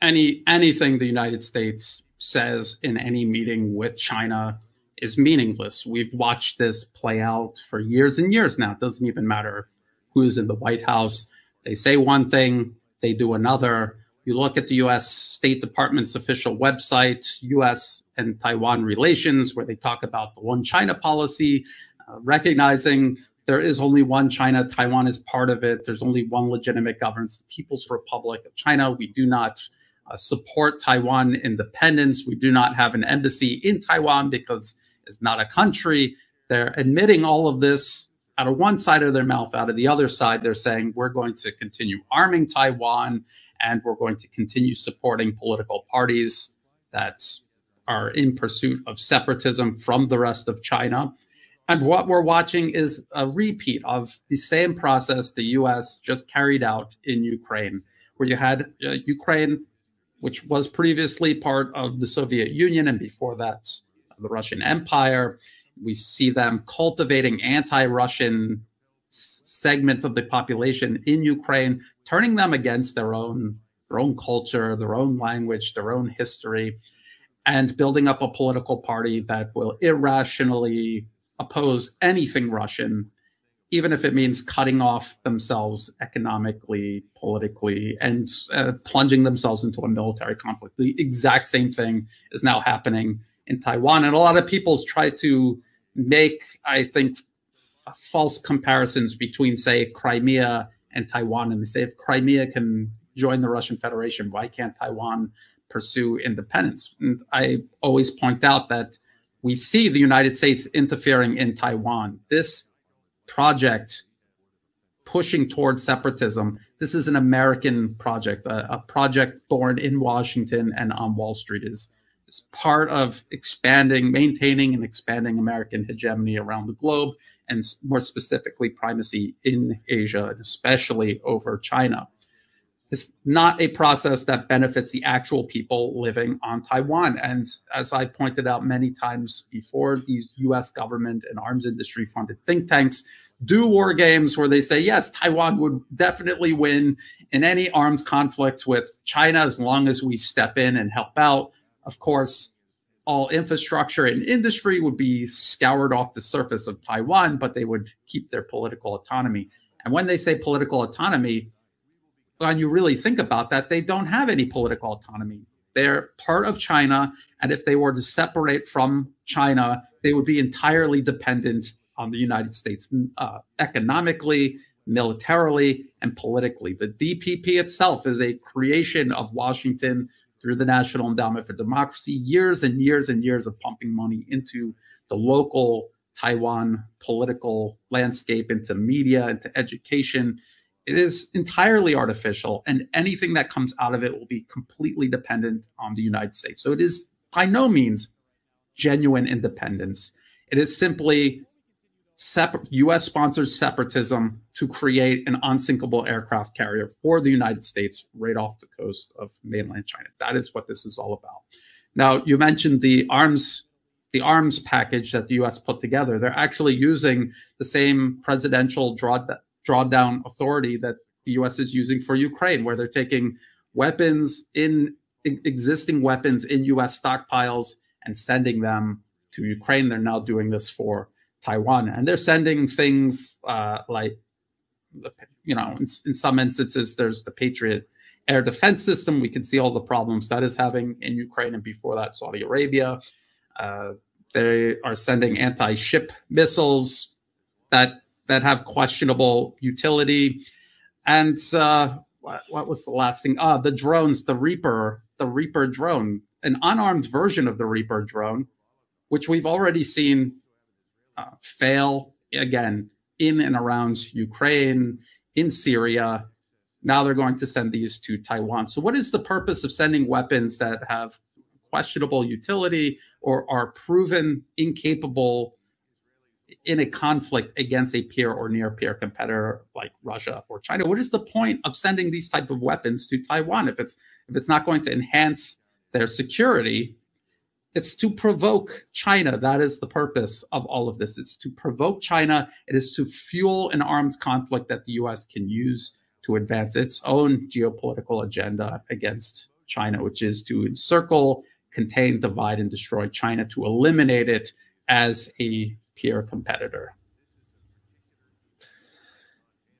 anything the United States says in any meeting with China is meaningless. We've watched this play out for years and years now. It doesn't even matter who's in the White House. They say one thing, they do another. You look at the U.S. State Department's official website, U.S. and Taiwan relations, where they talk about the one China policy, recognizing there is only one China. Taiwan is part of it. There's only one legitimate governance, the People's Republic of China. We do not support Taiwan independence. We do not have an embassy in Taiwan because it's not a country. They're admitting all of this out of one side of their mouth. Out of the other side, they're saying we're going to continue arming Taiwan and we're going to continue supporting political parties that are in pursuit of separatism from the rest of China. And what we're watching is a repeat of the same process the U.S. just carried out in Ukraine, where you had Ukraine, which was previously part of the Soviet Union, and before that, the Russian Empire. We see them cultivating anti-Russian segments of the population in Ukraine, turning them against their own culture, their own language, their own history, and building up a political party that will irrationally oppose anything Russian, even if it means cutting off themselves economically, politically, and plunging themselves into a military conflict. The exact same thing is now happening in Taiwan. And a lot of people try to make, I think, false comparisons between, say, Crimea and Taiwan. And they say if Crimea can join the Russian Federation, why can't Taiwan pursue independence? And I always point out that we see the United States interfering in Taiwan. This project pushing towards separatism, this is an American project, a project born in Washington and on Wall Street, is part of expanding, maintaining and expanding American hegemony around the globe, and more specifically primacy in Asia, and especially over China. It's not a process that benefits the actual people living on Taiwan. And as I pointed out many times before, these US government and arms industry funded think tanks do war games where they say, yes, Taiwan would definitely win in any arms conflict with China as long as we step in and help out. Of course, all infrastructure and industry would be scoured off the surface of Taiwan, but they would keep their political autonomy. And when they say political autonomy, when you really think about that, they don't have any political autonomy. They're part of China, and if they were to separate from China, they would be entirely dependent on the United States economically, militarily, and politically. The DPP itself is a creation of Washington through the National Endowment for Democracy, years and years and years of pumping money into the local Taiwan political landscape, into media, into education. It is entirely artificial, and anything that comes out of it will be completely dependent on the United States. So it is by no means genuine independence. It is simply U.S.-sponsored separatism to create an unsinkable aircraft carrier for the United States right off the coast of mainland China. That is what this is all about. Now, you mentioned the arms package that the U.S. put together. They're actually using the same presidential drawdown authority that the U.S. is using for Ukraine, where they're taking existing weapons in U.S. stockpiles and sending them to Ukraine. They're now doing this for Taiwan, and they're sending things like, in some instances, there's the Patriot air defense system. We can see all the problems that is having in Ukraine, and before that, Saudi Arabia. They are sending anti-ship missiles that have questionable utility. And what was the last thing? The drones, the Reaper drone, an unarmed version of the Reaper drone, which we've already seen fail again in and around Ukraine, in Syria. Now they're going to send these to Taiwan. So what is the purpose of sending weapons that have questionable utility or are proven incapable in a conflict against a peer or near peer competitor like Russia or China? What is the point of sending these type of weapons to Taiwan if it's not going to enhance their security? It's to provoke China. That is the purpose of all of this. It's to provoke China. It is to fuel an armed conflict that the U.S. can use to advance its own geopolitical agenda against China, which is to encircle, contain, divide, and destroy China, to eliminate it as a peer competitor.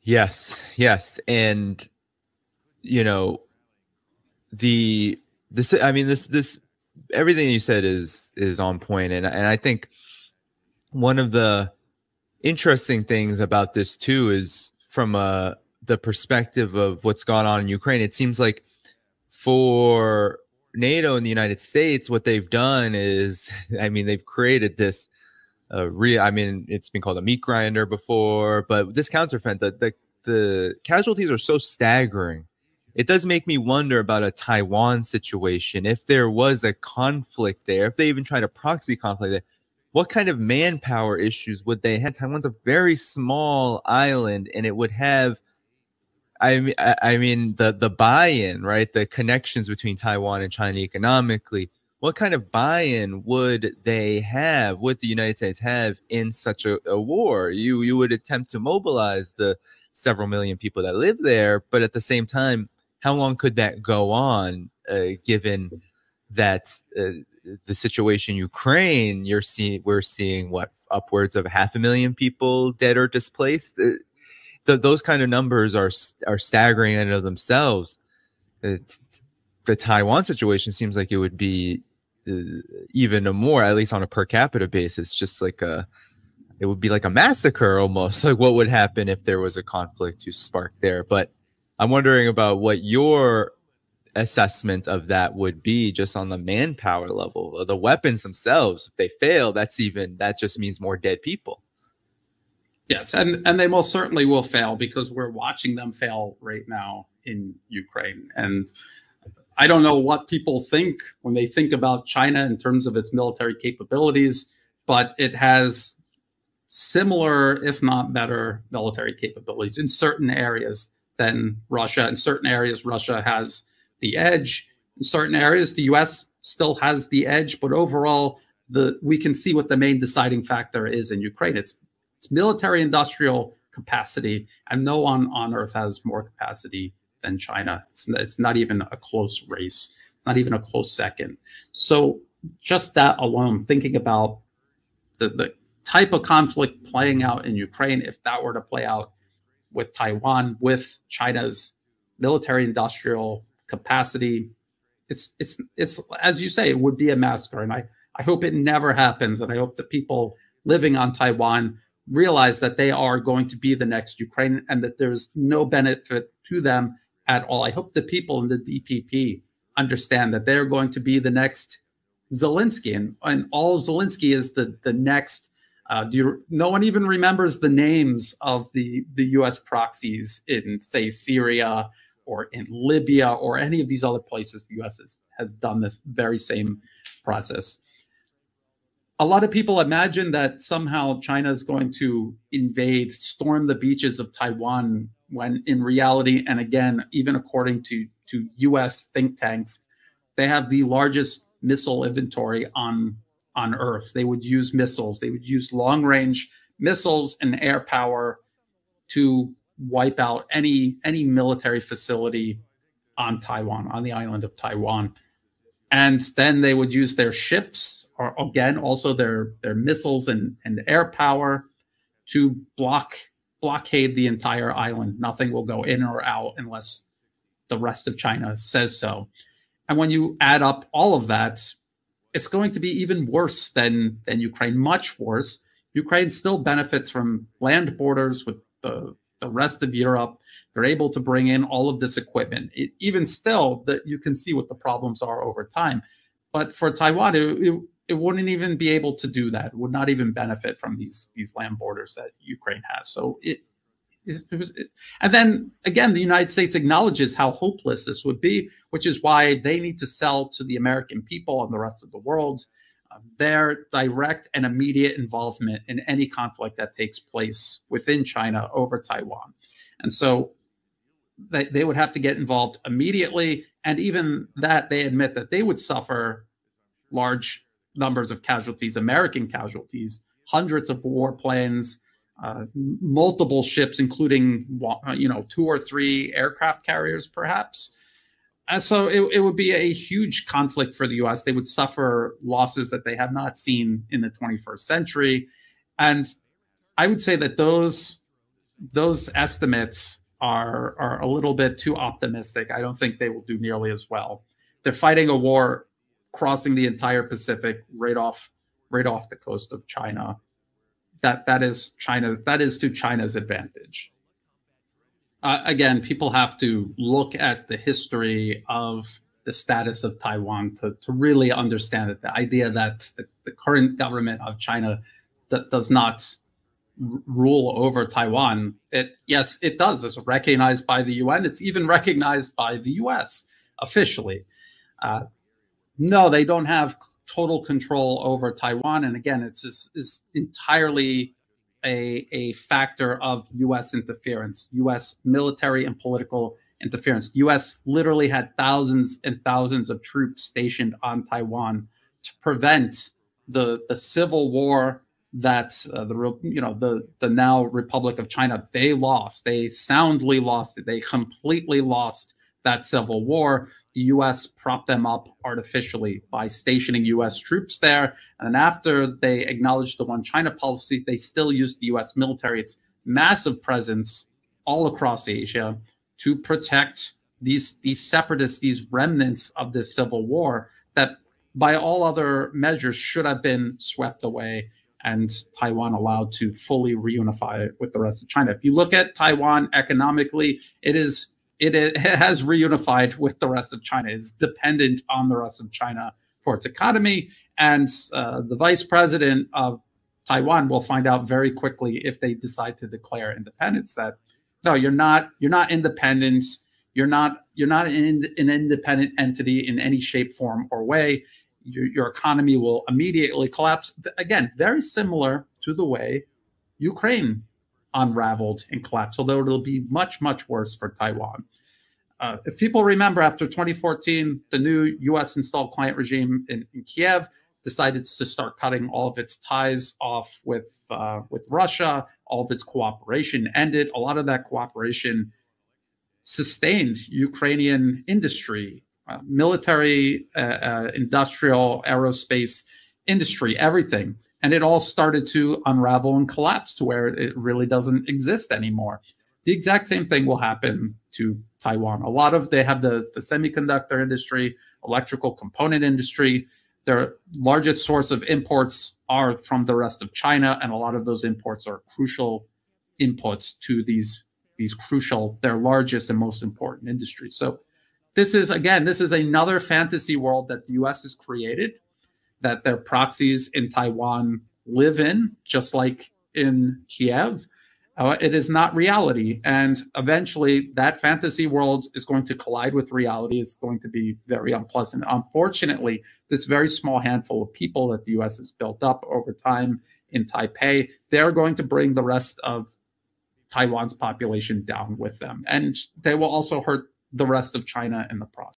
Yes, yes. And, you know, this everything you said is on point. And I think one of the interesting things about this too is from the perspective of what's gone on in Ukraine. It seems like for NATO and the United States, what they've done is, I mean, they've created this it's been called a meat grinder before, but this counteroffensive, the casualties are so staggering. It does make me wonder about a Taiwan situation. If there was a conflict there, if they even tried a proxy conflict there, what kind of manpower issues would they have? Taiwan's a very small island, and it would have, I mean, the buy-in, right? The connections between Taiwan and China economically. What kind of buy-in would they have? Would the United States have in such a war? You would attempt to mobilize the several million people that live there, but at the same time, how long could that go on? Given that the situation in Ukraine, we're seeing what, upwards of 500,000 people dead or displaced. Those kind of numbers are staggering in and of themselves. The Taiwan situation seems like it would be even more, at least on a per capita basis, just like it would be like a massacre almost. Like what would happen if there was a conflict to spark there? But I'm wondering about what your assessment of that would be, just on the manpower level, or the weapons themselves. If they fail, that just means more dead people. Yes, and they most certainly will fail, because we're watching them fail right now in Ukraine. And I don't know what people think when they think about China in terms of its military capabilities, but it has similar, if not better, military capabilities in certain areas than Russia. In certain areas, Russia has the edge. In certain areas, the U.S. still has the edge. But overall, we can see what the main deciding factor is in Ukraine. It's military industrial capacity, and no one on earth has more capacity than China. It's not even a close race. It's not even a close second. So just that alone, thinking about the type of conflict playing out in Ukraine, if that were to play out with Taiwan, with China's military industrial capacity, it's as you say, it would be a massacre. And I hope it never happens. And I hope the people living on Taiwan realize that they are going to be the next Ukraine, and that there's no benefit to them at all. I hope the people in the DPP understand that they're going to be the next Zelensky, and all Zelensky is the next. No one even remembers the names of the U.S. proxies in, say, Syria or in Libya or any of these other places. The U.S. has done this very same process. A lot of people imagine that somehow China is going to invade, storm the beaches of Taiwan, when in reality, and again, even according to U.S. think tanks, they have the largest missile inventory on Earth. They would use missiles. They would use long-range missiles and air power to wipe out any military facility on Taiwan, on the island of Taiwan. And then they would use their ships, or again, also their missiles and air power, to blockade the entire island. Nothing will go in or out unless the rest of China says so. And when you add up all of that, it's going to be even worse than Ukraine, much worse. Ukraine still benefits from land borders with the rest of Europe. They're able to bring in all of this equipment. Even still, that you can see what the problems are over time. But for Taiwan, it wouldn't even be able to do that. It would not even benefit from these land borders that Ukraine has. So and then again, the United States acknowledges how hopeless this would be, which is why they need to sell to the American people and the rest of the world their direct and immediate involvement in any conflict that takes place within China over Taiwan. And so they would have to get involved immediately. And even that, they admit that they would suffer large numbers of casualties, American casualties, hundreds of warplanes, multiple ships, including 2 or 3 aircraft carriers, perhaps. So it would be a huge conflict for the U.S. They would suffer losses that they have not seen in the 21st century. And I would say that those estimates are a little bit too optimistic. I don't think they will do nearly as well. They're fighting a war crossing the entire Pacific right off the coast of China. That is to China's advantage. Again, people have to look at the history of the status of Taiwan to really understand it. The idea that the current government of China that does not rule over Taiwan, yes, it does. It's recognized by the UN. It's even recognized by the US officially. No, they don't have total control over Taiwan. And again, it's entirely a factor of U.S. interference, U.S. military and political interference. U.S. literally had thousands and thousands of troops stationed on Taiwan to prevent the civil war that the now Republic of China, they lost. They soundly lost it. They completely lost that civil war. The U.S. propped them up artificially by stationing U.S. troops there. And after they acknowledged the one China policy, they still used the U.S. military, its massive presence all across Asia, to protect these separatists, these remnants of this civil war that by all other measures should have been swept away and Taiwan allowed to fully reunify with the rest of China. If you look at Taiwan economically, it has reunified with the rest of China. It's dependent on the rest of China for its economy. And the vice president of Taiwan will find out very quickly if they decide to declare independence that, no, you're not independent. You're not an independent entity in any shape, form, or way. Your economy will immediately collapse. Again, very similar to the way Ukraine unraveled and collapsed, although it'll be much, much worse for Taiwan. If people remember, after 2014, the new U.S. installed client regime in Kiev decided to start cutting all of its ties off with Russia. All of its cooperation ended. A lot of that cooperation sustained Ukrainian industry, military, industrial, aerospace industry, everything. And it all started to unravel and collapse to where it really doesn't exist anymore. The exact same thing will happen to Taiwan. They have the semiconductor industry, electrical component industry. Their largest source of imports are from the rest of China, and a lot of those imports are crucial inputs to these crucial, their largest and most important industries. So this is another fantasy world that the U.S. has created, that their proxies in Taiwan live in, just like in Kiev. It is not reality. And eventually that fantasy world is going to collide with reality. It's going to be very unpleasant. Unfortunately, this very small handful of people that the U.S. has built up over time in Taipei, they're going to bring the rest of Taiwan's population down with them. And they will also hurt the rest of China in the process.